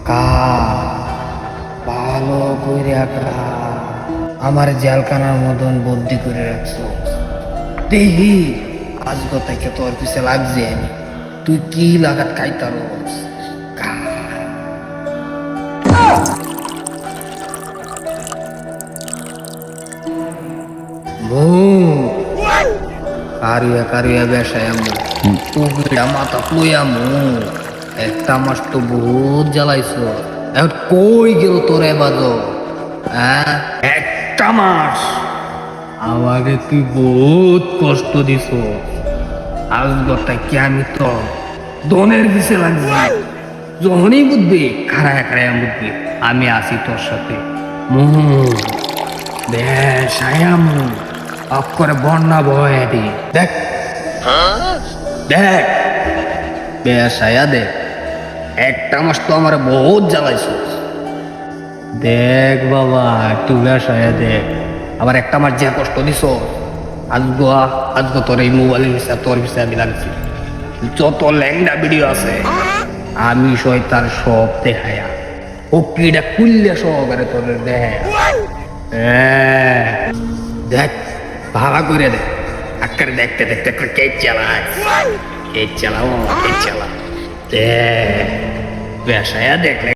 কা ভালো কইরা কা আমার জেলখানার মতন বন্দি করে রাখছো। দেহি আজ থেকে তোর পিছে লাগছে আমি, তুই কি লাগাত খাইতারস। কা মু কারিয়া কারিয়া বেসায়ামু উগড়া মাথা লইয়ামু। একটা মাস তো বহুত জ্বালাইছো, এখন কই গেল তোর বাজো? হ্যাঁ, একটা মাস আমাকে তুই বহুত কষ্ট দিছ। আজ গটাই কি আমি তো দনের পিছে লাগছি। যখনই বুঝবি খাড়ায় খাড়ায় বুঝবি আমি আছি তোর সাথে। বেসায়ামু অফ করে বন্যা বয় দি দেখ দেখ বেসায়া দেখ। একটা মাস তো আমার বহুত জ্বালাইছ। দেখ বাবা একটু বেসায়া দেখ, আবার একটা মাস যে কষ্ট দিছ। আজগো তোর এই মোবাইলের ভিসা তোর ভিসা আমি লাগছি। যত ল্যাংডা ভিডিও আছে আমি তার সব দেখায়া ও কিটা কুললে সহকারে তোর দেখায়া। দেখ ভালো করে দেখ, আকারে দেখতে দেখতে কে চালায়, কে চালাও কে চালা। দেখ বেসায়া দেখলে